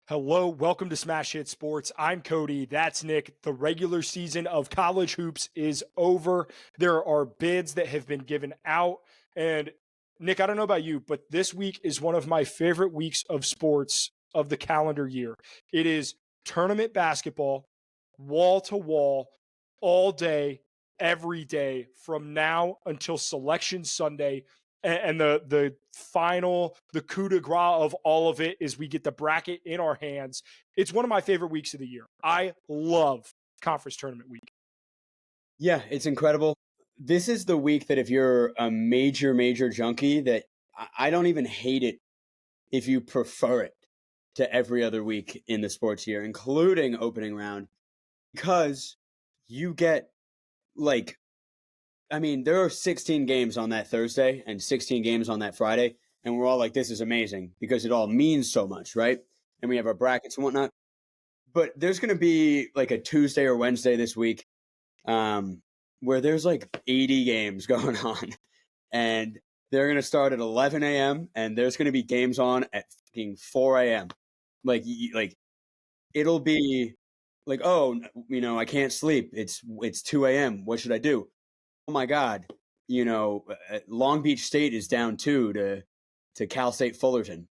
Hello, welcome to Smash Hit Sports. I'm Cody. That's Nick. The regular season of college hoops is over. There are bids that have been given out. And Nick, I don't know about you, but this week is one of my favorite weeks of sports of the calendar year. It is tournament basketball, wall to wall, all day, every day, from now until Selection Sunday. And the final, the coup de grace of all of it is we get the bracket in our hands. It's one of my favorite weeks of the year. I love conference tournament week. Yeah, it's incredible. This is the week that if you're a major junkie, that I don't even hate it if you prefer it to every other week in the sports year, including opening round, because you get like, there are 16 games on that Thursday and 16 games on that Friday, and we're all like, this is amazing because it all means so much, right? And we have our brackets and whatnot. But there's going to be like a Tuesday or Wednesday this week where there's like 80 games going on, and they're going to start at 11 a.m. and there's going to be games on at fucking 4 a.m. Like it'll be like, oh, I can't sleep. It's 2 a.m. What should I do? Oh my God. Long Beach State is down 2 to Cal State Fullerton.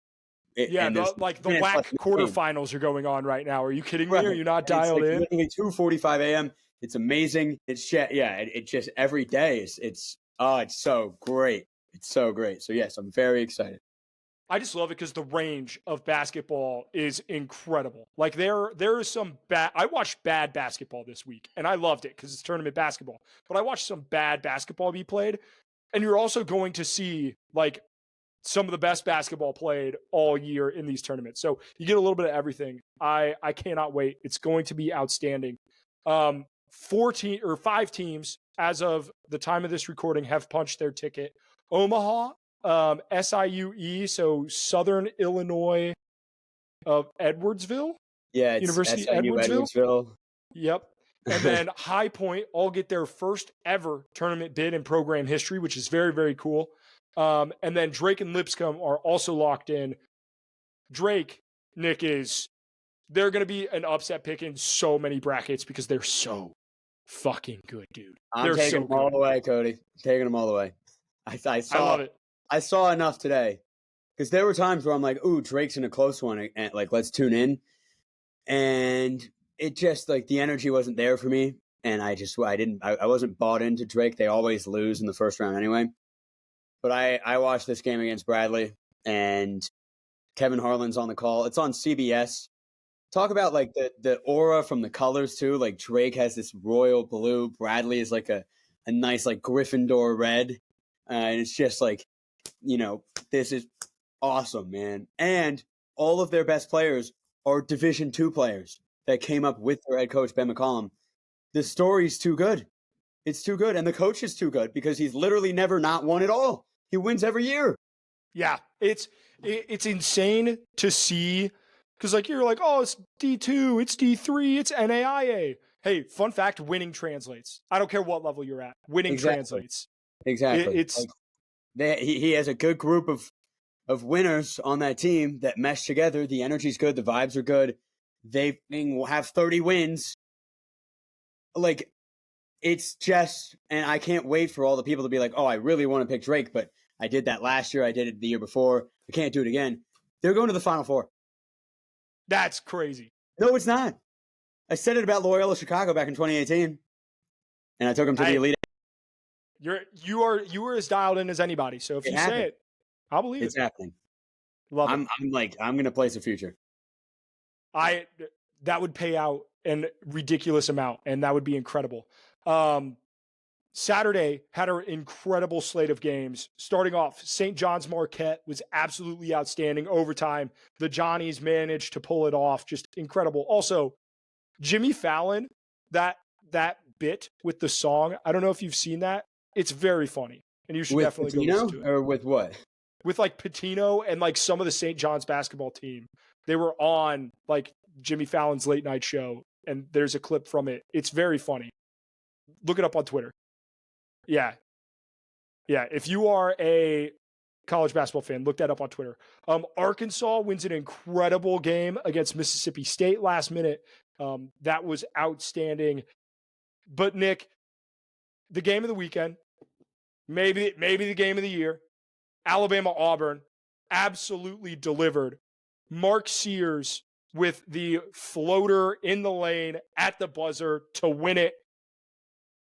The WAC quarterfinals are going on right now. Are you kidding me? Right. Are you not dialed in? Literally 2:45 a.m. It's amazing. It's just every day. It's so great. It's so great. So yes, I'm very excited. I just love it because the range of basketball is incredible. Like there is some bad. I watched bad basketball this week, and I loved it because it's tournament basketball. But I watched some bad basketball be played, and you're also going to see like some of the best basketball played all year in these tournaments. So you get a little bit of everything. I cannot wait. It's going to be outstanding. 5 teams as of the time of this recording have punched their ticket. Omaha, SIUE, so Southern Illinois of Edwardsville. Yeah, it's University SIU Edwardsville. Yep. And then High Point all get their first ever tournament bid in program history, which is very, very cool. And then Drake and Lipscomb are also locked in. Drake, Nick, they're going to be an upset pick in so many brackets because they're so fucking good, dude. I'm taking them all the way, Cody. Taking them all the way. I love it. I saw enough today because there were times where I'm like, ooh, Drake's in a close one, and like, let's tune in. And it just like the energy wasn't there for me. And I wasn't bought into Drake. They always lose in the first round anyway. But I watched this game against Bradley, and Kevin Harlan's on the call. It's on CBS. Talk about like the aura from the colors too. Like Drake has this royal blue. Bradley is like a nice like Gryffindor red. And it's just like, this is awesome, man. And all of their best players are Division II players that came up with their head coach, Ben McCollum. The story's too good. It's too good. And the coach is too good because he's literally never not won at all. He wins every year. Yeah, it's insane to see because like you're like, oh, it's D2, it's D3, it's NAIA. Hey, fun fact, winning translates. I don't care what level you're at. Winning translates. Exactly. He has a good group of winners on that team that mesh together. The energy's good. The vibes are good. They will have 30 wins. Like, it's just, and I can't wait for all the people to be like, oh, I really want to pick Drake, but I did that last year. I did it the year before. I can't do it again. They're going to the Final Four. That's crazy. No, it's not. I said it about Loyola Chicago back in 2018, and I took them to the Elite Eight. You are as dialed in as anybody. So if you say it, I'll believe it's happening. Love it. I'm going to place a future. That would pay out an ridiculous amount, and that would be incredible. Saturday had an incredible slate of games. Starting off, St. John's Marquette was absolutely outstanding. Overtime, the Johnnies managed to pull it off. Just incredible. Also, Jimmy Fallon, that bit with the song, I don't know if you've seen that. It's very funny, and you should definitely Patino, go listen to it. Or with what? With like Patino and like some of the St. John's basketball team. They were on like Jimmy Fallon's late night show, and there's a clip from it. It's very funny. Look it up on Twitter. Yeah. If you are a college basketball fan, look that up on Twitter. Arkansas wins an incredible game against Mississippi State last minute. That was outstanding. But Nick, the game of the weekend, maybe the game of the year, Alabama-Auburn, absolutely delivered. Mark Sears with the floater in the lane at the buzzer to win it.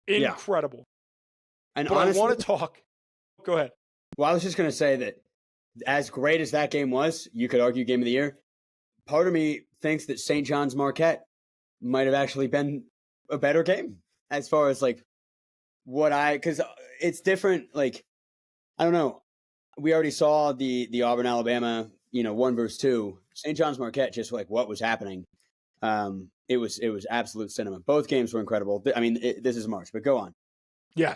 Incredible. Yeah. And but honestly, I want to talk. Go ahead. Well, I was just going to say that as great as that game was, you could argue game of the year. Part of me thinks that St. John's Marquette might have actually been a better game as far as like because it's different. Like, I don't know. We already saw the Auburn, Alabama, 1 versus 2. St. John's Marquette, just like what was happening. It was absolute cinema. Both games were incredible. I mean, this is March, but go on. Yeah.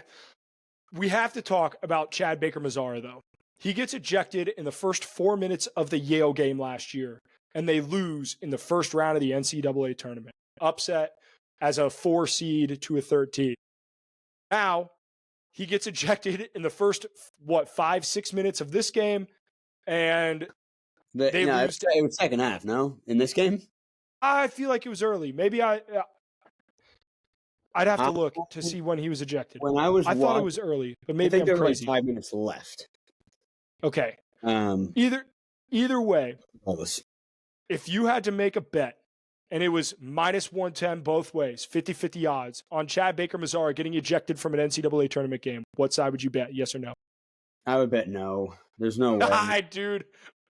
We have to talk about Chad Baker-Mazara, though. He gets ejected in the first 4 minutes of the Yale game last year, and they lose in the first round of the NCAA tournament. Upset as a 4 seed to a 13. Now, he gets ejected in the first, 5-6 minutes of this game, and they lose. It was second half, no? In this game? I feel like it was early. Maybe I'd have to look to see when he was ejected. I thought it was early, but maybe I'm crazy. There were 5 minutes left. Okay. Either way, if you had to make a bet, and it was -110 both ways, 50-50 odds, on Chad Baker-Mazara getting ejected from an NCAA tournament game, what side would you bet, yes or no? I would bet no. There's no way. Dude,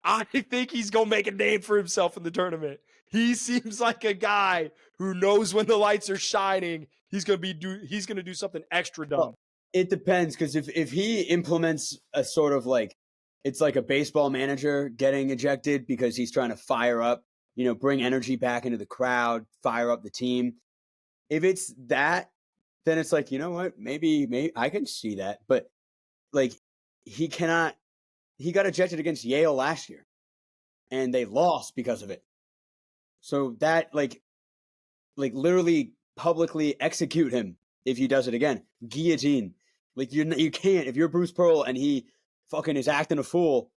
I think he's going to make a name for himself in the tournament. He seems like a guy who knows when the lights are shining. He's going to do something extra dumb. Well, it depends, because if he implements a sort of it's like a baseball manager getting ejected because he's trying to fire up, bring energy back into the crowd, fire up the team. If it's that, then it's like, you know what, maybe I can see that. But he got ejected against Yale last year and they lost because of it. So that literally publicly execute him if he does it again. Guillotine. You can't, if you're Bruce Pearl and he fucking is acting a fool,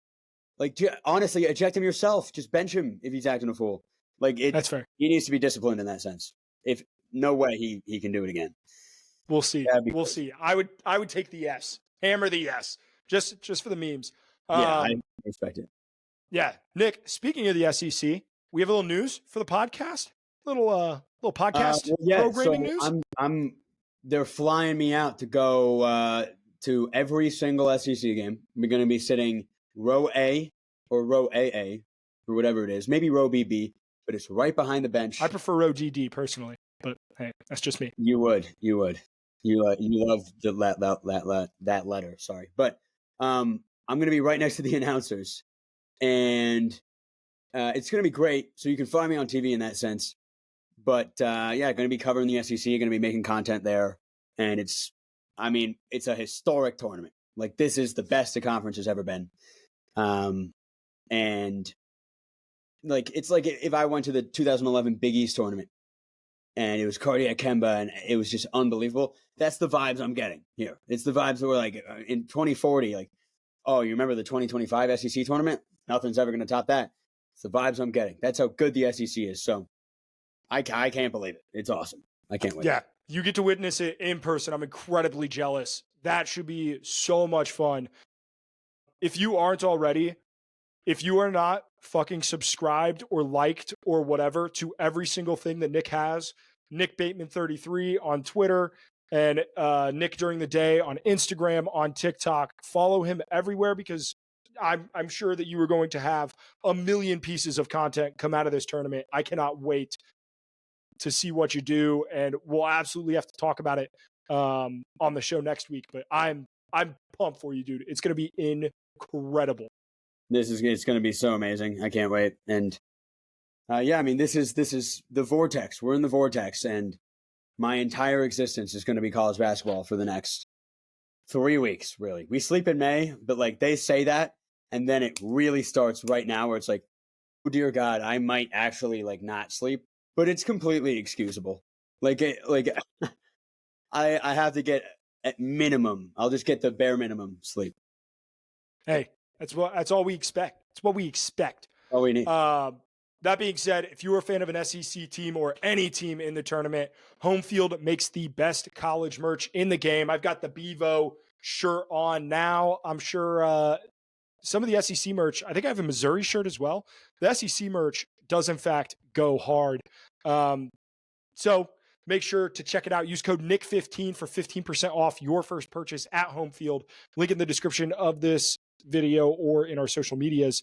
honestly, eject him yourself. Just bench him if he's acting a fool. That's fair. He needs to be disciplined in that sense. If no way he can do it again. We'll see. We'll see. I would take the yes. Hammer the yes. Just for the memes. I respect it. Yeah. Nick, speaking of the SEC, we have a little news for the podcast. Little podcast programming news. They're flying me out to go to every single SEC game. We're going to be sitting row A or row AA or whatever it is. Maybe row BB, but it's right behind the bench. I prefer row DD personally, but hey, that's just me. You would. You love that letter. Sorry, but I'm going to be right next to the announcers, and it's going to be great. So you can find me on TV in that sense. But going to be covering the SEC. Going to be making content there, and it's a historic tournament. This is the best the conference has ever been, and it's like if I went to the 2011 Big East tournament, and it was Cardiac Kemba, and it was just unbelievable. That's the vibes I'm getting here. It's the vibes that were in 2040, oh, you remember the 2025 SEC tournament? Nothing's ever going to top that. It's the vibes I'm getting. That's how good the SEC is. So I can't believe it. It's awesome. I can't wait. Yeah, you get to witness it in person. I'm incredibly jealous. That should be so much fun. If you aren't already, if you are not fucking subscribed or liked or whatever to every single thing that Nick has, Nick Bateman 33 on Twitter and Nick During the Day on Instagram, on TikTok, follow him everywhere, because I'm sure that you are going to have a million pieces of content come out of this tournament. I cannot wait to see what you do, and we'll absolutely have to talk about it on the show next week. But I'm pumped for you, dude. It's going to be incredible. It's going to be so amazing. I can't wait. And this is the vortex. We're in the vortex, and my entire existence is going to be college basketball for the next 3 weeks. Really, we sleep in May, but they say that, and then it really starts right now, where it's oh dear God, I might actually not sleep. But it's completely excusable. I have to get at minimum. I'll just get the bare minimum sleep. Hey, That's all we expect. It's what we expect. All we need. That being said, if you're a fan of an SEC team or any team in the tournament, Home Field makes the best college merch in the game. I've got the Bevo shirt on now. I'm sure some of the SEC merch, I think I have a Missouri shirt as well. The SEC merch does, in fact, go hard. So make sure to check it out. Use code NICK15 for 15% off your first purchase at Home Field. Link in the description of this video or in our social medias.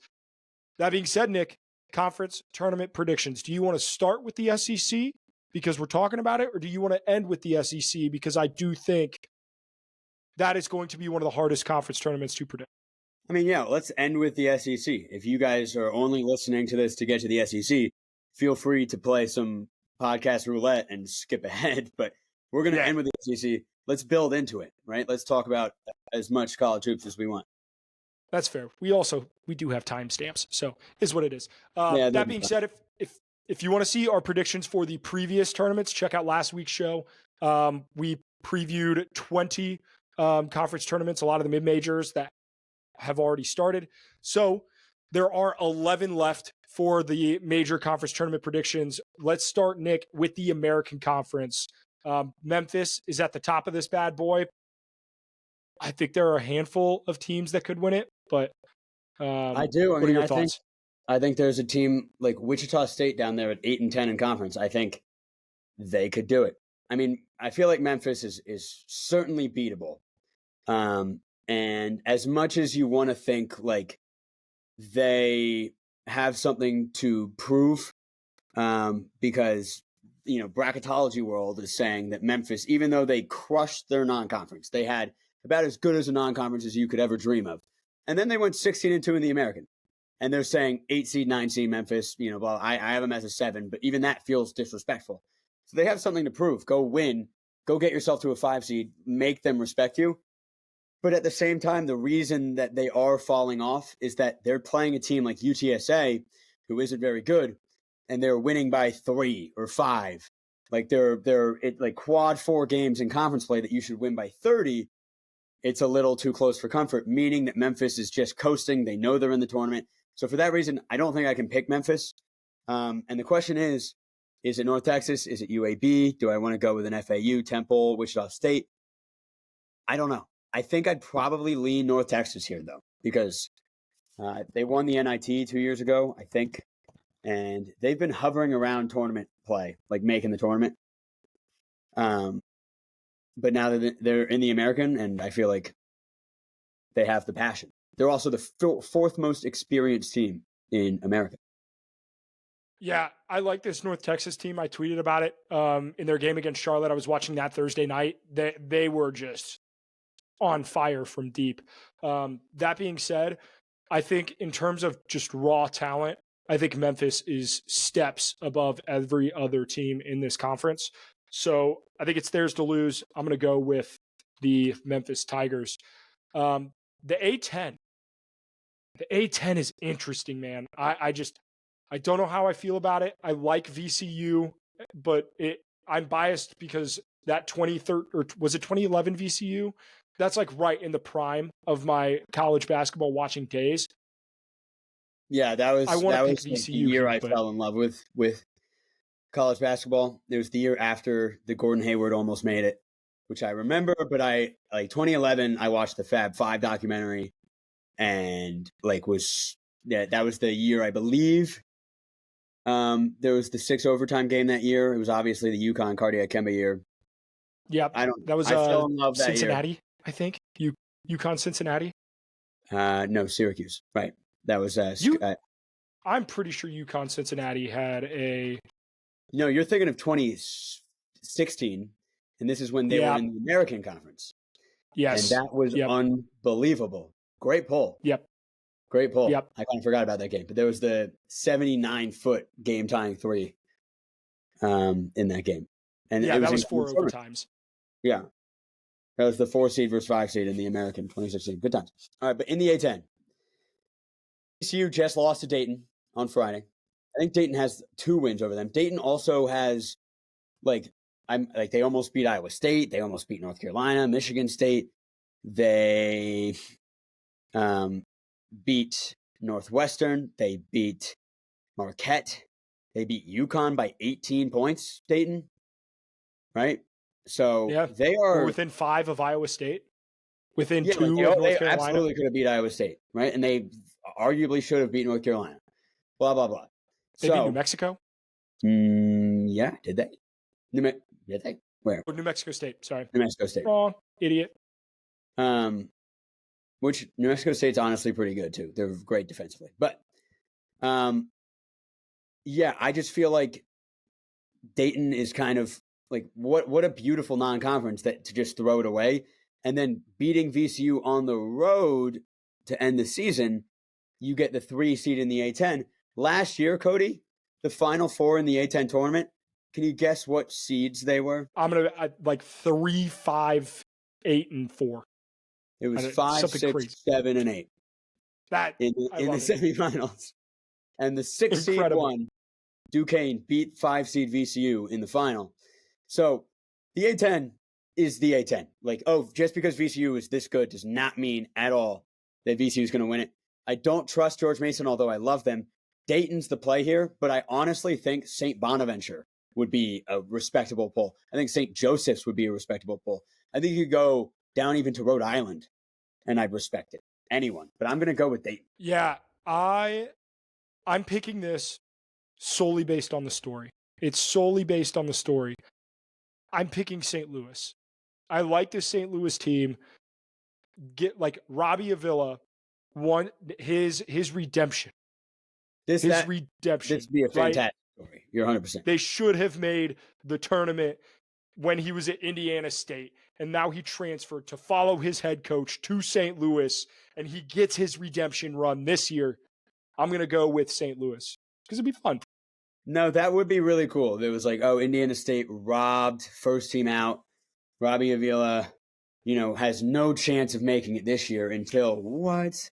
That being said, Nick, conference tournament predictions. Do you want to start with the SEC because we're talking about it, or do you want to end with the SEC because I do think that is going to be one of the hardest conference tournaments to predict? I mean, yeah, let's end with the SEC. If you guys are only listening to this to get to the SEC, feel free to play some podcast roulette and skip ahead. But we're going to end with the SEC. Let's build into it, right? Let's talk about as much college hoops as we want. That's fair. We do have timestamps, so is what it is. That being said, if you want to see our predictions for the previous tournaments, check out last week's show. We previewed 20 conference tournaments, a lot of the mid-majors that have already started. So there are 11 left for the major conference tournament predictions. Let's start, Nick, with the American Conference. Memphis is at the top of this bad boy. I think there are a handful of teams that could win it, but I do. What are your thoughts? I think there's a team like Wichita State down there at 8-10 in conference. I think they could do it. I mean, I feel like Memphis is certainly beatable. And as much as you want to think like they have something to prove, because bracketology world is saying that Memphis, even though they crushed their non-conference, they had about as good as a non-conference as you could ever dream of. And then they went 16-2 in the American. And they're saying 8 seed, 9 seed Memphis, blah, I have them as a 7, but even that feels disrespectful. So they have something to prove. Go win. Go get yourself to a 5 seed. Make them respect you. But at the same time, the reason that they are falling off is that they're playing a team like UTSA, who isn't very good, and they're winning by 3 or 5. Like they're like quad 4 games in conference play that you should win by 30. It's a little too close for comfort, meaning that Memphis is just coasting. They know they're in the tournament. So for that reason, I don't think I can pick Memphis. And the question is it North Texas? Is it UAB? Do I want to go with an FAU, Temple, Wichita State? I don't know. I think I'd probably lean North Texas here, though, because they won the NIT 2 years ago, I think, and they've been hovering around tournament play, like making the tournament. But now that they're in the American, and I feel like they have the passion. They're also the fourth most experienced team in America. Yeah, I like this North Texas team. I tweeted about it in their game against Charlotte. I was watching that Thursday night. They were just on fire from deep. That being said, I think in terms of just raw talent, I think Memphis is steps above every other team in this conference. So I think it's theirs to lose. I'm going to go with the Memphis Tigers. The A10. The A10 is interesting, man. I don't know how I feel about it. I like VCU, but I'm biased because that 2011 VCU? That's like right in the prime of my college basketball watching days. Yeah, that was VCU the year I fell in love with college basketball. It was the year after the Gordon Hayward almost made it, which I remember. But 2011, I watched the Fab Five documentary, and that was the year I believe. There was the 6 overtime game that year. It was obviously the UConn Cardiac Kemba year. Yeah, I fell in love that Cincinnati, year. I think. UConn Cincinnati. No, Syracuse. Right. That was I'm pretty sure UConn Cincinnati had a. No, you're thinking of 2016, and this is when they were in the American Conference. Yes, and that was unbelievable. Great pull. Yep. Great pull. Yep. I kind of forgot about that game, but there was the 79-foot game-tying 3 in that game. And that was 4 overtimes. Yeah. That was the 4 seed versus 5 seed in the American 2016. Good times. All right, but in the A10, TCU just lost to Dayton on Friday. I think Dayton has 2 wins over them. Dayton also has, they almost beat Iowa State. They almost beat North Carolina, Michigan State. They beat Northwestern. They beat Marquette. They beat UConn by 18 points, Dayton. Right? So Yeah. they We're are within 5 of Iowa State, within yeah, like 2 of North they Carolina. absolutely could have beat Iowa State, right? And they arguably should have beat North Carolina. Blah blah blah. They beat New Mexico. Yeah, did they? Did they? Where? Or New Mexico State. Sorry, New Mexico State. wrong, idiot. Which New Mexico State's honestly pretty good too. They're great defensively, but yeah, I just feel like Dayton is kind of like what a beautiful non-conference that to just throw it away, and then beating VCU on the road to end the season, you get the 3 seed in the A10. Last year, Cody, the Final Four in the A10 tournament. Can you guess what seeds they were? I'm gonna like 3, 5, 8, and 4. It was 5, 6, crazy. 7, and 8 That in the semifinals, and the 6 seed won. Duquesne beat 5 seed VCU in the final. So the A10 is the A10. Like, oh, just because VCU is this good does not mean at all that VCU is going to win it. I don't trust George Mason, although I love them. Dayton's the play here, but I honestly think St. Bonaventure would be a respectable pull. I think St. Joseph's would be a respectable pull. I think you could go down even to Rhode Island, and I'd respect it. Anyone. But I'm going to go with Dayton. Yeah, I'm picking this solely based on the story. It's solely based on the story. I'm picking St. Louis. I like this St. Louis team. Get like Robbie Avila won his redemption. This would be a fantastic story. You're 100%. They should have made the tournament when he was at Indiana State, and now he transferred to follow his head coach to St. Louis, and he gets his redemption run this year. I'm going to go with St. Louis because it'd be fun. No, that would be really cool. It was like, oh, Indiana State robbed, first team out. Robbie Avila, has no chance of making it this year until what?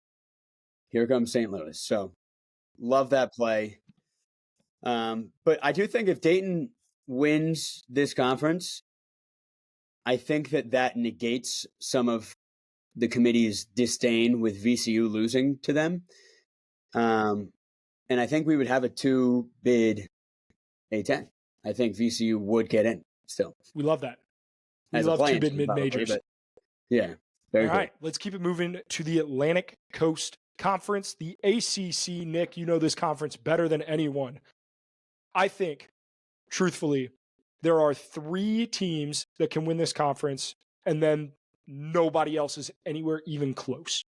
Here comes St. Louis. So love that play. But I do think if Dayton wins this conference, I think that negates some of the committee's disdain with VCU losing to them. And I think we would have a 2-bid A10. I think VCU would get in still. We love that. We love 2-bid mid-majors. Yeah. All right, let's keep it moving to the Atlantic Coast Conference, the ACC. Nick, you know this conference better than anyone. I think, truthfully, there are 3 teams that can win this conference, and then nobody else is anywhere even close.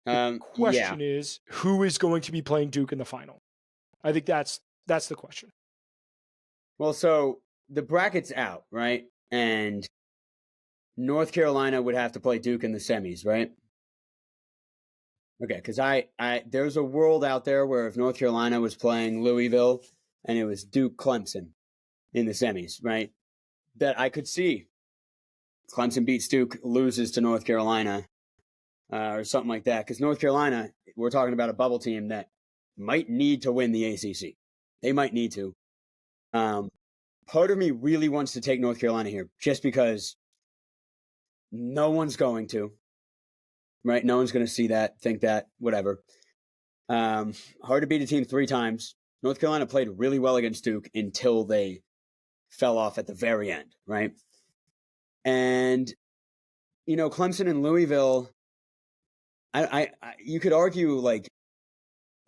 The question is, who is going to be playing Duke in the final? I think that's the question. Well, so the bracket's out, right? And North Carolina would have to play Duke in the semis, right? Okay, because there's a world out there where if North Carolina was playing Louisville and it was Duke Clemson in the semis, right? That I could see. Clemson beats Duke, loses to North Carolina, or something like that. Because North Carolina, we're talking about a bubble team that might need to win the ACC. They might need to. Part of me really wants to take North Carolina here, just because no one's going to. Right? No one's going to see that, think that, whatever. Hard to beat a team 3 times. North Carolina played really well against Duke until they fell off at the very end, right? And, Clemson and Louisville, you could argue like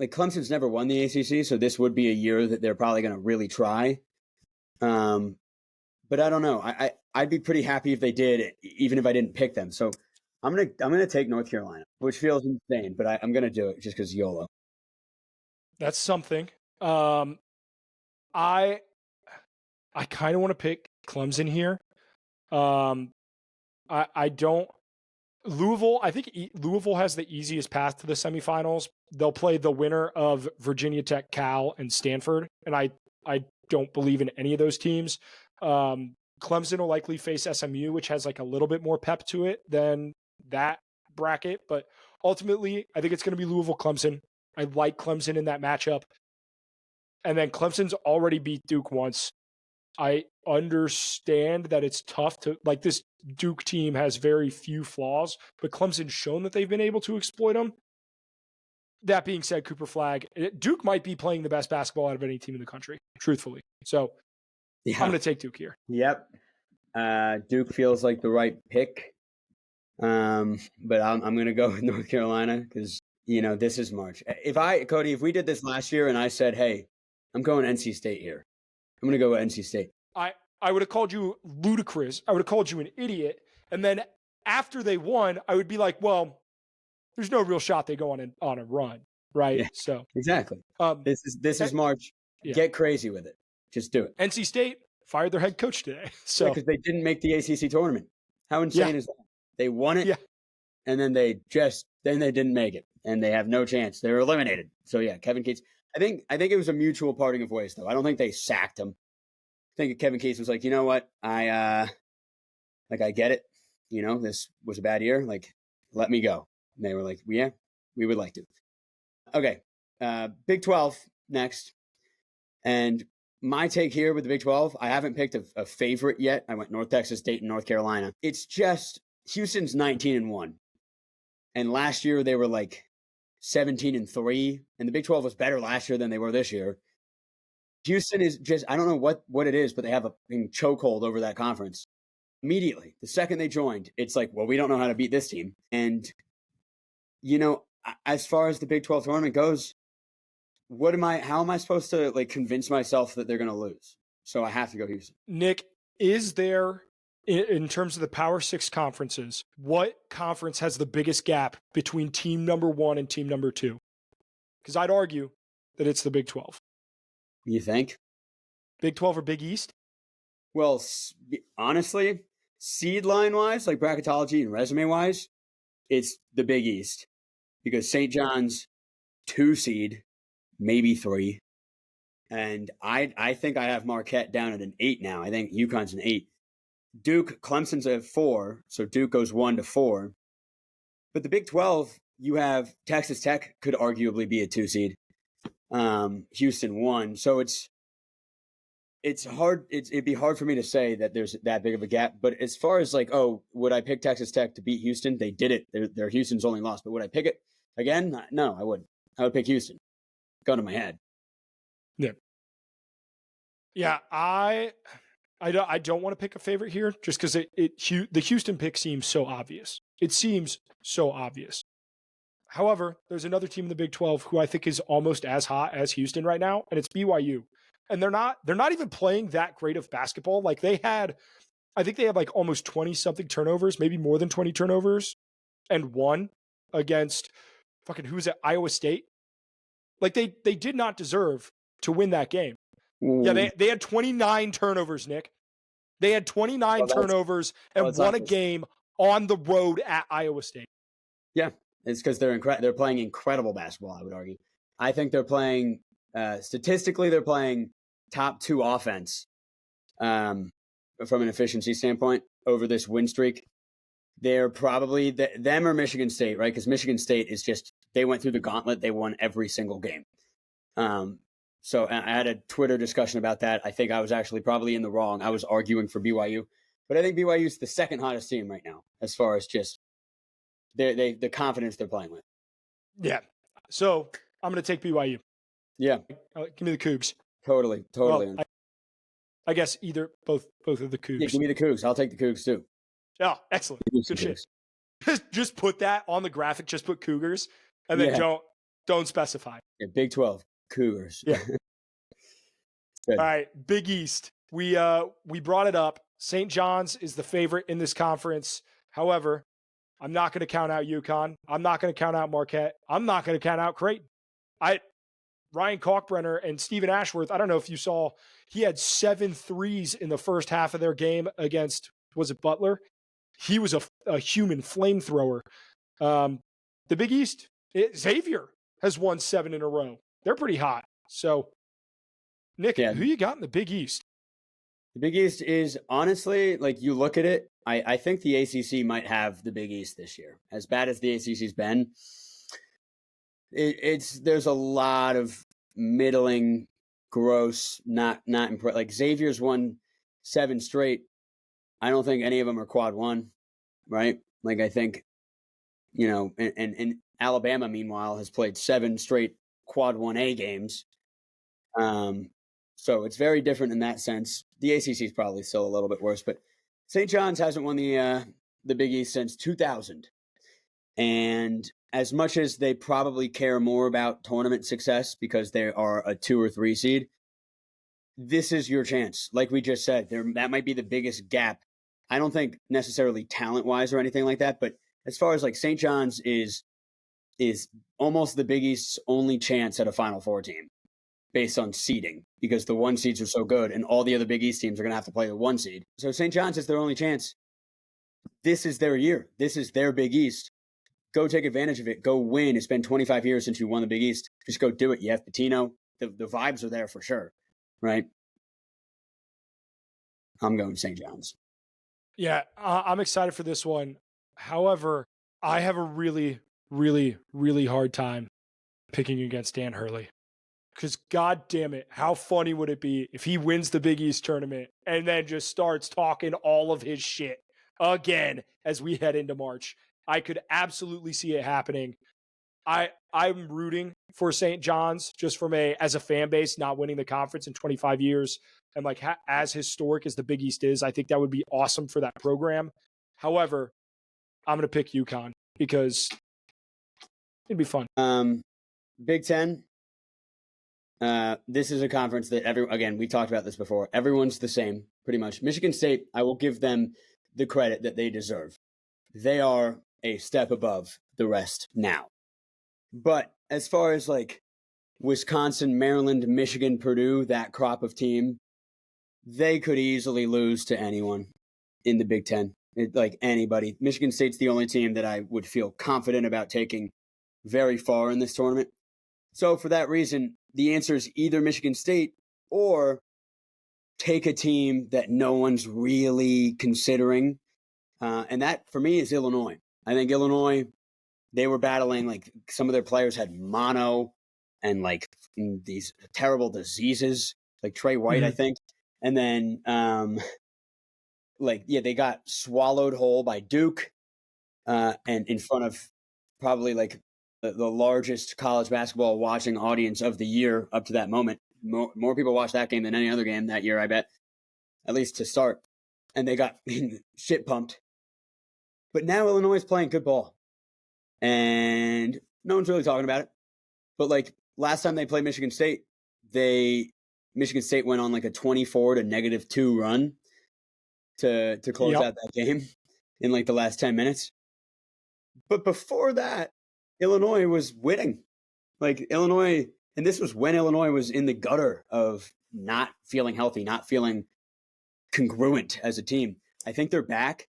Clemson's never won the ACC, so this would be a year that they're probably going to really try. But I don't know. I'd be pretty happy if they did, even if I didn't pick them. So I'm gonna take North Carolina, which feels insane, but I'm gonna do it just because YOLO. That's something. I kind of want to pick Clemson here. I don't. Louisville, I think Louisville has the easiest path to the semifinals. They'll play the winner of Virginia Tech, Cal, and Stanford, and I don't believe in any of those teams. Clemson will likely face SMU, which has like a little bit more pep to it than that bracket, but ultimately, I think it's going to be Louisville-Clemson. I like Clemson in that matchup. And then Clemson's already beat Duke once. I understand that it's tough to, like, this Duke team has very few flaws, but Clemson's shown that they've been able to exploit them. That being said, Cooper Flag, Duke might be playing the best basketball out of any team in the country, truthfully. So Yeah. I'm going to take Duke here. Yep. Duke feels like the right pick. But I'm going to go with North Carolina because, this is March. Cody, if we did this last year and I said, hey, I'm going NC State here, I'm going to go with NC State. I would have called you ludicrous. I would have called you an idiot. And then after they won, I would be like, well, there's no real shot they go on a run, right? Yeah, so exactly. This is March. Yeah. Get crazy with it. Just do it. NC State fired their head coach today. So because they didn't make the ACC tournament. How insane is that? They won it, and then they didn't make it, and they have no chance. They were eliminated. So yeah, Kevin Cates. I think it was a mutual parting of ways, though. I don't think they sacked him. I think Kevin Cates was like, you know what, I get it. This was a bad year. Like, let me go. And they were like, yeah, we would like to. Okay, Big 12 next, and my take here with the Big 12, I haven't picked a favorite yet. I went North Texas, Dayton, North Carolina. It's just Houston's 19-1. And last year they were like 17-3. And the Big 12 was better last year than they were this year. Houston is just, I don't know what it is, but they have a chokehold over that conference. Immediately, the second they joined, it's like, well, we don't know how to beat this team. And, as far as the Big 12 tournament goes, how am I supposed to convince myself that they're going to lose? So I have to go Houston. Nick, is there, in terms of the Power 6 conferences, what conference has the biggest gap between team number 1 and team number 2? Because I'd argue that it's the Big 12. You think? Big 12 or Big East? Well, honestly, seed line wise, like bracketology and resume wise, it's the Big East. Because St. John's 2 seed, maybe 3. And I think I have Marquette down at an 8 now. I think UConn's an 8. Duke, Clemson's at 4, so Duke goes 1 to 4. But the Big 12, you have Texas Tech could arguably be a 2 seed. Houston 1. So it's hard. It'd be hard for me to say that there's that big of a gap. But as far as would I pick Texas Tech to beat Houston? They did it. They're Houston's only loss. But would I pick it again? No, I wouldn't. I would pick Houston. Gun to my head. Yeah. I don't want to pick a favorite here just because the Houston pick seems so obvious. It seems so obvious. However, there's another team in the Big 12 who I think is almost as hot as Houston right now, and it's BYU. And they're not even playing that great of basketball. I think they had almost 20 something turnovers, maybe more than 20 turnovers, and won against who's at Iowa State. They did not deserve to win that game. Ooh. Yeah, they had 29 turnovers, Nick. They had 29 turnovers and won a game on the road at Iowa State. Yeah, it's because they're playing incredible basketball, I would argue. I think they're playing, statistically, they're playing top 2 offense from an efficiency standpoint over this win streak. They're probably them or Michigan State, right? Because Michigan State is just, they went through the gauntlet. They won every single game. So I had a Twitter discussion about that. I think I was actually probably in the wrong. I was arguing for BYU. But I think BYU is the second hottest team right now as far as just the confidence they're playing with. Yeah. So I'm going to take BYU. Yeah. Give me the Cougs. Totally. Well, I guess both of the Cougs. Yeah, give me the Cougs. I'll take the Cougs too. Oh, excellent. Good shit. Just put that on the graphic. Just put Cougars, and then don't specify. Yeah, Big 12 Cougars. Yeah. All right, Big East. We brought it up. St. John's is the favorite in this conference. However, I'm not going to count out UConn. I'm not going to count out Marquette. I'm not going to count out Creighton. Ryan Kalkbrenner and Stephen Ashworth, I don't know if you saw, he had 7 threes in the first half of their game against, was it Butler? He was a human flamethrower. The Big East, Xavier has won 7 in a row. They're pretty hot. So, Nick, who you got in the Big East? The Big East is honestly, you look at it, I think the ACC might have the Big East this year. As bad as the ACC's been, there's a lot of middling, gross, not impressive. Xavier's won 7 straight. I don't think any of them are quad 1, right? I think, and Alabama, meanwhile, has played 7 straight quad 1A games. So it's very different in that sense. The ACC is probably still a little bit worse, but St. John's hasn't won the Big East since 2000. And as much as they probably care more about tournament success because they are a 2 or 3 seed, this is your chance. Like we just said, that might be the biggest gap. I don't think necessarily talent-wise or anything like that, but as far as like St. John's is almost the Big East's only chance at a Final Four team based on seeding, because the 1 seeds are so good and all the other Big East teams are going to have to play the 1 seed. So St. John's is their only chance. This is their year. This is their Big East. Go take advantage of it. Go win. It's been 25 years since you won the Big East. Just go do it. You have Pitino. The vibes are there for sure, right? I'm going St. John's. Yeah, I'm excited for this one. However, I have a really, really, really hard time picking against Dan Hurley. Because God damn it, how funny would it be if he wins the Big East tournament and then just starts talking all of his shit again as we head into March? I could absolutely see it happening. I'm rooting for St. John's just from as a fan base, not winning the conference in 25 years. And like as historic as the Big East is, I think that would be awesome for that program. However, I'm going to pick UConn because it'd be fun. Big Ten. This is a conference that again, we talked about this before. Everyone's the same, pretty much. Michigan State, I will give them the credit that they deserve. They are a step above the rest now. But as far as like Wisconsin, Maryland, Michigan, Purdue, that crop of team, they could easily lose to anyone in the Big Ten. Like anybody. Michigan State's the only team that I would feel confident about taking very far in this tournament. So for that reason, the answer is either Michigan State or take a team that no one's really considering. And that, for me, is Illinois. I think Illinois, they were battling, like, some of their players had mono and, like, these terrible diseases, like Trey White, I think. And then, they got swallowed whole by Duke and in front of probably, like, the largest college basketball watching audience of the year up to that moment. More people watched that game than any other game that year, I bet, at least to start. And they got shit pumped. But now Illinois is playing good ball. And no one's really talking about it. But like last time they played Michigan State, Michigan State went on like a 24 to -2 run to close out that game in like the last 10 minutes. But before that, Illinois was winning. Like Illinois, and this was when Illinois was in the gutter of not feeling healthy, not feeling congruent as a team. I think they're back.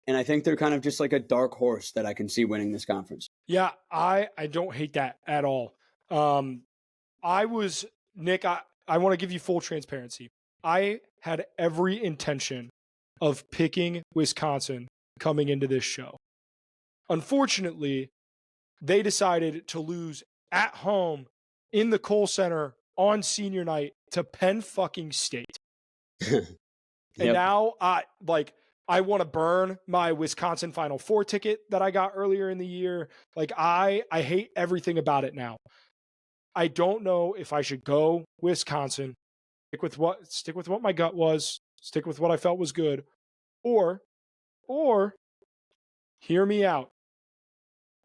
And I think they're kind of just like a dark horse that I can see winning this conference. Yeah, I don't hate that at all. Nick, I want to give you full transparency. I had every intention of picking Wisconsin coming into this show. Unfortunately, they decided to lose at home in the Kohl Center on senior night to Penn fucking State. And now I want to burn my Wisconsin Final Four ticket that I got earlier in the year. Like I hate everything about it now. I don't know if I should go Wisconsin, stick with what my gut was, stick with what I felt was good, or hear me out.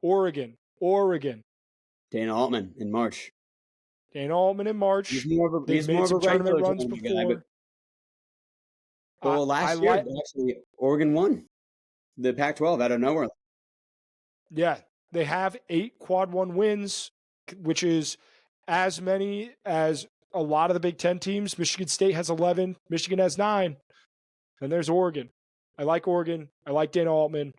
Oregon. Dana Altman in March. He's more of a tournament runs before. Well, last year, actually, Oregon won the Pac-12 out of nowhere. Yeah, they have 8 quad 1 wins, which is as many as a lot of the Big Ten teams. Michigan State has 11. Michigan has 9. And there's Oregon. I like Oregon. I like Dana Altman.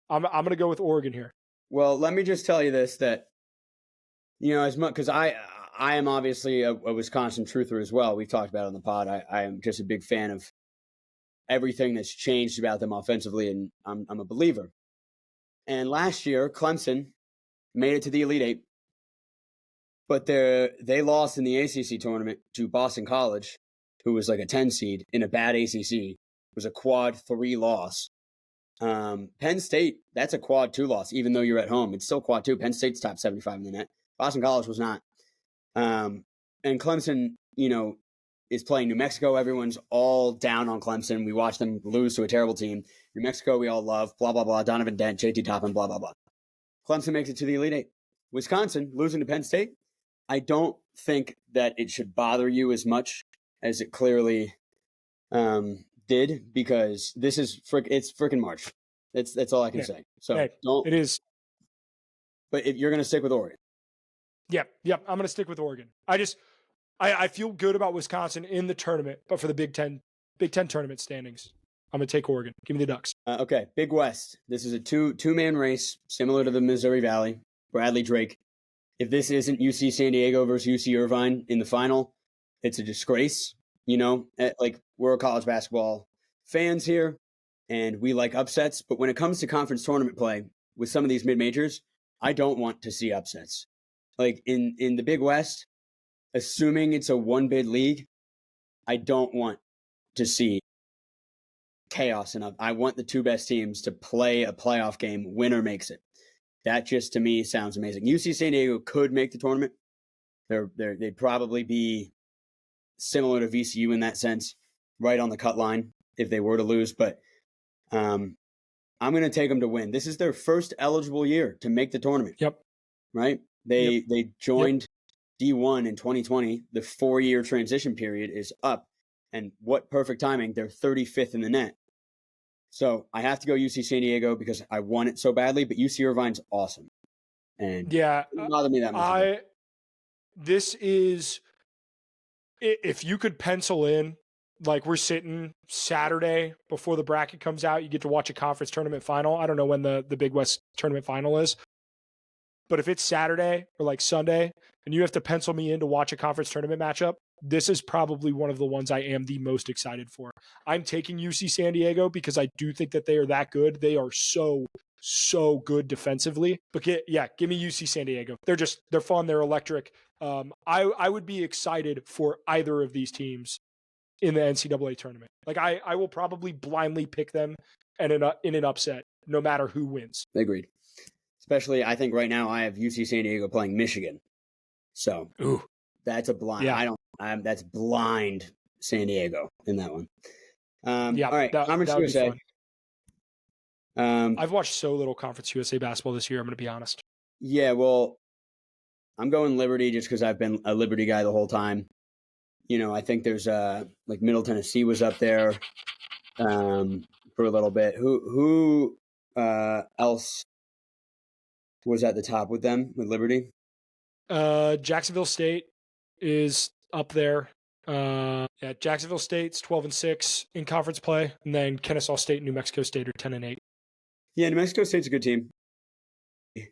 I'm going to go with Oregon here. Well, let me just tell you this, that, as much, because I am obviously a Wisconsin truther as well. We've talked about it on the pod. I am just a big fan of everything that's changed about them offensively, and I'm a believer. And last year, Clemson made it to the Elite Eight, but they lost in the ACC tournament to Boston College, who was like a 10 seed in a bad ACC. It was a quad 3 loss. Penn State, that's a quad 2 loss, even though you're at home. It's still quad 2. Penn State's top 75 in the net. Boston College was not. And Clemson, is playing New Mexico. Everyone's all down on Clemson. We watched them lose to a terrible team. New Mexico, we all love, blah, blah, blah. Donovan Dent, JT Toppin, blah, blah, blah. Clemson makes it to the Elite Eight. Wisconsin, losing to Penn State. I don't think that it should bother you as much as it clearly did, because this is it's freaking March. That's all I can say. So don't. It is. But if you're going to stick with Oregon. Yep. I'm going to stick with Oregon. I feel good about Wisconsin in the tournament, but for the Big Ten tournament standings, I'm going to take Oregon. Give me the Ducks. Okay, Big West. This is a two-man race, similar to the Missouri Valley. Bradley Drake. If this isn't UC San Diego versus UC Irvine in the final, it's a disgrace. We're college basketball fans here, and we like upsets. But when it comes to conference tournament play with some of these mid-majors, I don't want to see upsets. Like in the Big West, assuming it's a one-bid league, I don't want to see chaos enough. I want the two best teams to play a playoff game. Winner makes it. That just, to me, sounds amazing. UC San Diego could make the tournament. They'd probably be similar to VCU in that sense, right on the cut line if they were to lose. But I'm going to take them to win. This is their first eligible year to make the tournament. Yep. Right? They joined D1 in 2020. The 4-year transition period is up. And what perfect timing. They're 35th in the net. So I have to go UC San Diego because I want it so badly, but UC Irvine's awesome. And it doesn't bother me that much. This is, if you could pencil in, like we're sitting Saturday before the bracket comes out, you get to watch a conference tournament final. I don't know when the Big West tournament final is, but if it's Saturday or like Sunday and you have to pencil me in to watch a conference tournament matchup, this is probably one of the ones I am the most excited for. I'm taking UC San Diego because I do think that they are that good. They are so good defensively. But give me UC San Diego. They're fun. They're electric. I would be excited for either of these teams in the NCAA tournament. Like I will probably blindly pick them in an upset, no matter who wins. Agreed. Especially, I think right now I have UC San Diego playing Michigan. So that's a blind. Yeah. That's blind San Diego in that one. All right, Conference USA. I've watched so little Conference USA basketball this year, I'm going to be honest. Yeah, well, I'm going Liberty just because I've been a Liberty guy the whole time. I think there's like Middle Tennessee was up there for a little bit. Who else was at the top with them, with Liberty? Jacksonville State is up there. Jacksonville State's 12-6 in conference play, and then Kennesaw State and New Mexico State are 10-8. Yeah, New Mexico State's a good team. I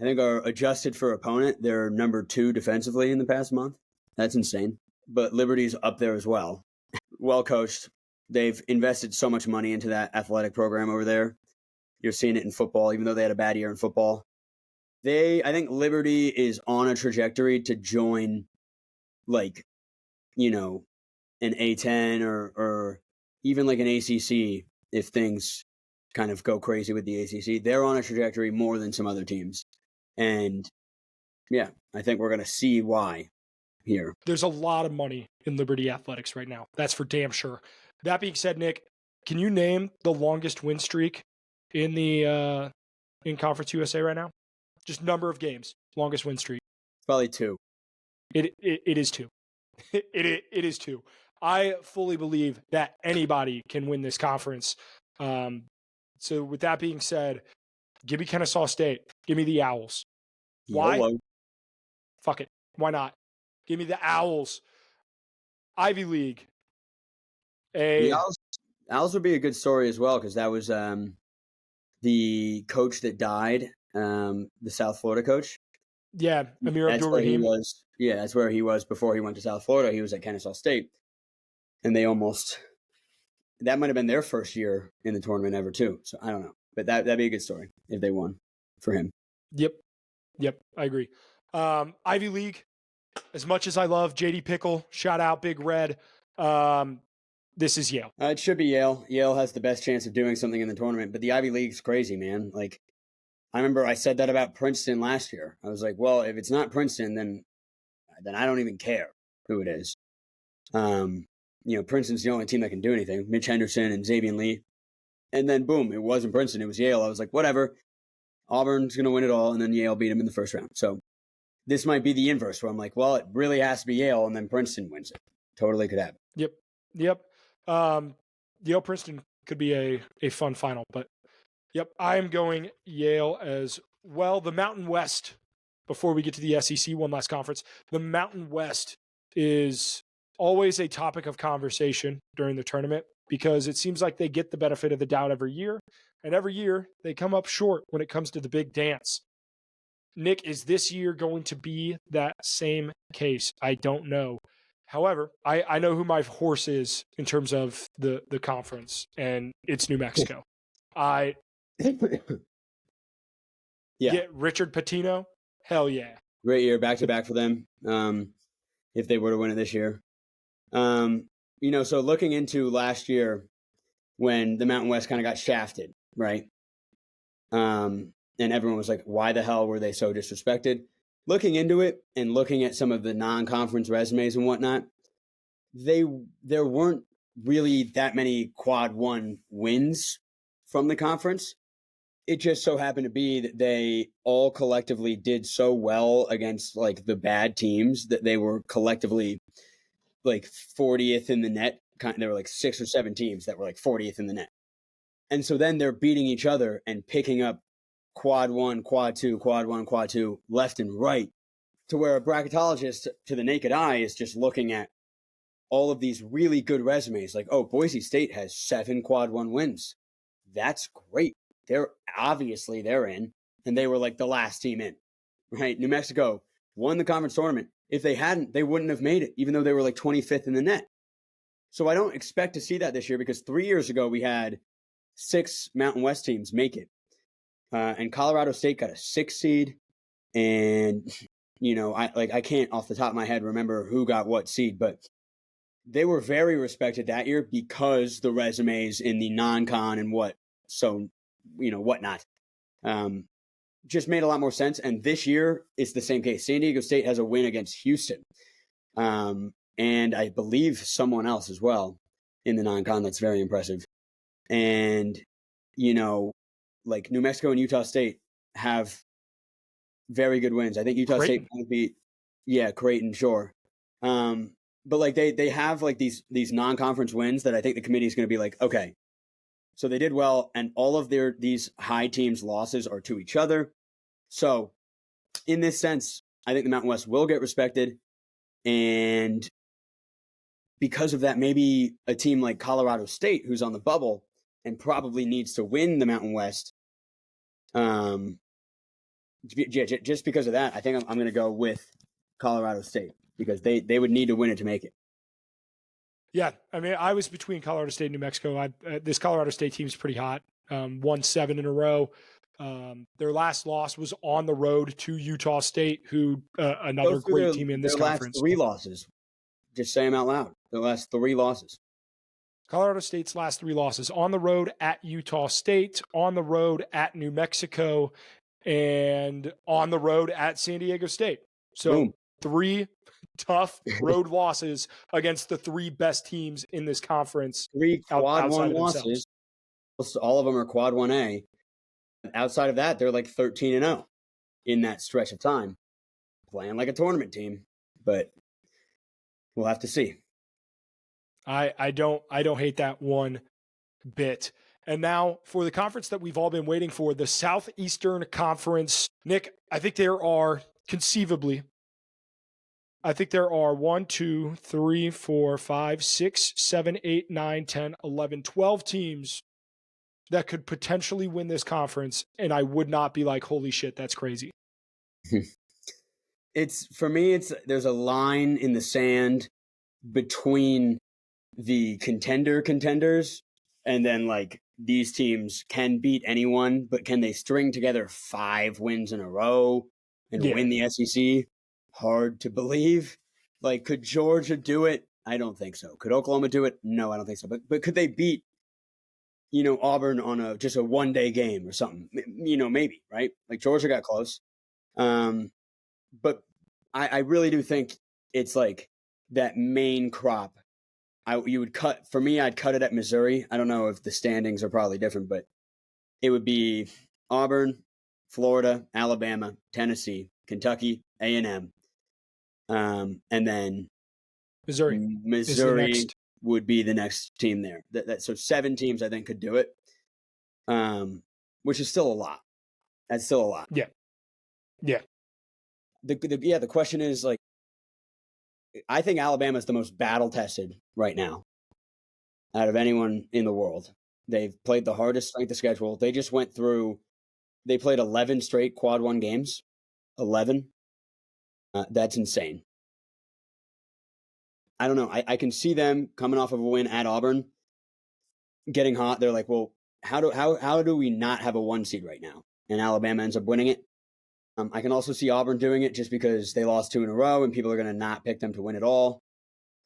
think are adjusted for opponent. They're number 2 defensively in the past month. That's insane. But Liberty's up there as well. Well coached. They've invested so much money into that athletic program over there. You're seeing it in football, even though they had a bad year in football. I think Liberty is on a trajectory to join, like, an A10 or even like an ACC if things kind of go crazy with the ACC. They're on a trajectory more than some other teams. And, yeah, I think we're going to see why here. There's a lot of money in Liberty athletics right now. That's for damn sure. That being said, Nick, can you name the longest win streak in the in Conference USA right now? Just number of games, longest win streak. Probably 2. It is 2. It is 2. I fully believe that anybody can win this conference. So with that being said, give me Kennesaw State. Give me the Owls. Why? YOLO. Fuck it. Why not? Give me the Owls. Ivy League. The Owls would be a good story as well, because that was the coach that died, the South Florida coach. Yeah, Amir Abdul-Rahim. That's where he was before he went to South Florida. He was at Kennesaw State. And that might have been their first year in the tournament ever too. So I don't know. But that'd be a good story if they won for him. Yep, I agree. Ivy League, as much as I love JD Pickle, shout out Big Red. this is Yale. It should be Yale. Yale has the best chance of doing something in the tournament, but the Ivy League's crazy, man. Like, I remember I said that about Princeton last year. I was like, well, if it's not Princeton, then I don't even care who it is. Princeton's the only team that can do anything. Mitch Henderson and Xavier Lee. And then, boom, it wasn't Princeton. It was Yale. I was like, whatever. Auburn's going to win it all, and then Yale beat them in the first round. So this might be the inverse, where I'm like, well, it really has to be Yale, and then Princeton wins it. Totally could happen. Yep. Yale-Princeton could be a fun final. But, yep, I am going Yale as well. The Mountain West, before we get to the SEC, one last conference, the Mountain West is always a topic of conversation during the tournament because it seems like they get the benefit of the doubt every year. And every year they come up short when it comes to the big dance. Nick, is this year going to be that same case? I don't know. However, I know who my horse is in terms of the conference, and it's New Mexico. Yeah. Get Richard Pitino. Hell yeah. Great year, back-to-back for them, if they were to win it this year. So looking into last year when the Mountain West kind of got shafted, right? And everyone was like, why the hell were they so disrespected? Looking into it and looking at some of the non-conference resumes and whatnot, there weren't really that many quad one wins from the conference. It just so happened to be that they all collectively did so well against like the bad teams that they were collectively like 40th in the net. There were like 6 or 7 teams that were like 40th in the net. And so then they're beating each other and picking up quad one, quad two, quad one, quad two, left and right, to where a bracketologist to the naked eye is just looking at all of these really good resumes. Like, oh, Boise State has 7 quad one wins. That's great. They're in, and they were like the last team in, right? New Mexico won the conference tournament. If they hadn't, they wouldn't have made it, even though they were like 25th in the net. So I don't expect to see that this year because 3 years ago we had 6 Mountain West teams make it. And Colorado State got a 6 seed. And, I can't off the top of my head remember who got what seed, but they were very respected that year because the resumes in the non-con and whatnot, just made a lot more sense. And this year it's the same case. San Diego State has a win against Houston. And I believe someone else as well in the non-con that's very impressive. And, like New Mexico and Utah State have very good wins. I think Utah State might beat, Creighton, sure. But like they have like these non-conference wins that I think the committee is going to be like, okay, so they did well, and all of these high teams' losses are to each other. So in this sense, I think the Mountain West will get respected. And because of that, maybe a team like Colorado State, who's on the bubble and probably needs to win the Mountain West, just because of that, I think I'm going to go with Colorado State because they would need to win it to make it. Yeah, I mean, I was between Colorado State and New Mexico. This Colorado State team is pretty hot. Won 7 in a row. Their last loss was on the road to Utah State, who another great team in this conference. Last 3 losses. Just say them out loud. Their last 3 losses. Colorado State's last 3 losses on the road at Utah State, on the road at New Mexico, and on the road at San Diego State. So Boom. 3 tough road losses against the 3 best teams in this conference. 3 quad 1 losses. All of them are quad 1A. Outside of that, they're like 13-0 in that stretch of time, playing like a tournament team. But we'll have to see. I don't hate that one bit. And now for the conference that we've all been waiting for, the Southeastern Conference. Nick, I think there are 1, 2, 3, 4, 5, 6, 7, 8, 9, 10, 11, 12 teams that could potentially win this conference. And I would not be like, holy shit, that's crazy. There's a line in the sand between the contenders and then like these teams can beat anyone, but can they string together 5 wins in a row and win the SEC? Hard to believe. Like, could Georgia do it? I don't think so. Could Oklahoma do it? No, I don't think so. But could they beat, Auburn on just a 1-day game or something? Maybe, right? Like Georgia got close. But I really do think it's like that main crop. I'd cut it at Missouri. I don't know if the standings are probably different, but it would be Auburn, Florida, Alabama, Tennessee, Kentucky, A&M, and then Missouri would be the next team there. So 7 teams I think could do it, which is still a lot. That's still a lot. Yeah. The question is, like, I think Alabama is the most battle tested right now out of anyone in the world. They've played the hardest strength of schedule. They just they played 11 straight quad 1 games. 11. That's insane. I don't know. I can see them coming off of a win at Auburn, getting hot. They're like, well, how do we not have a 1 seed right now? And Alabama ends up winning it. I can also see Auburn doing it just because they lost 2 in a row and people are going to not pick them to win it all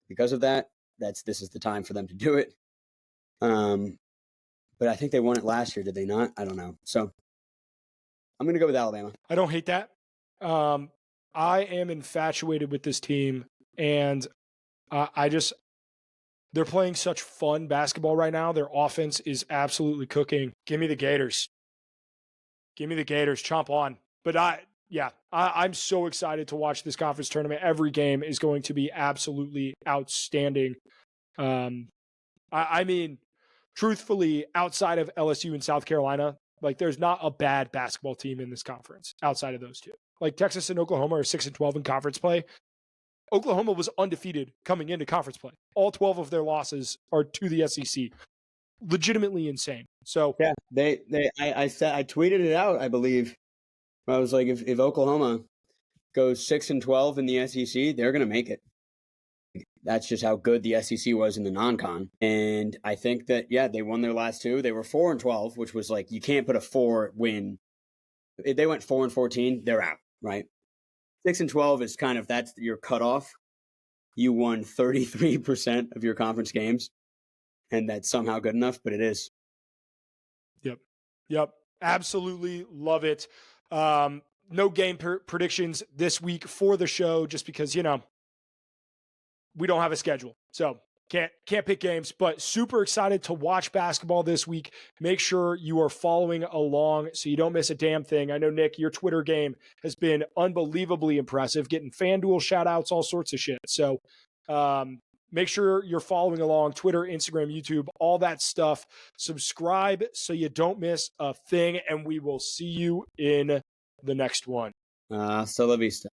because of that. This is the time for them to do it. But I think they won it last year, did they not? I don't know. So I'm going to go with Alabama. I don't hate that. I am infatuated with this team, and they're playing such fun basketball right now. Their offense is absolutely cooking. Give me the Gators. Chomp on. But I'm so excited to watch this conference tournament. Every game is going to be absolutely outstanding. I mean, truthfully, outside of LSU and South Carolina, like there's not a bad basketball team in this conference outside of those two. Like Texas and Oklahoma are 6-12 in conference play. Oklahoma was undefeated coming into conference play. All 12 of their losses are to the SEC. Legitimately insane. So yeah, I tweeted it out, I believe. I was like, if Oklahoma goes 6-12 in the SEC, they're going to make it. That's just how good the SEC was in the non-con. And I think that, they won their last 2. They were 4-12, which was like, you can't put a 4 win. If they went 4-14, they're out, right? 6-12 is kind of, that's your cutoff. You won 33% of your conference games, and that's somehow good enough, but it is. Yep. Absolutely love it. No game predictions this week for the show, just because, we don't have a schedule. So can't pick games, but super excited to watch basketball this week. Make sure you are following along so you don't miss a damn thing. I know, Nick, your Twitter game has been unbelievably impressive, getting FanDuel shout outs, all sorts of shit. So make sure you're following along Twitter, Instagram, YouTube, all that stuff. Subscribe so you don't miss a thing, and we will see you in the next one. Hasta la vista.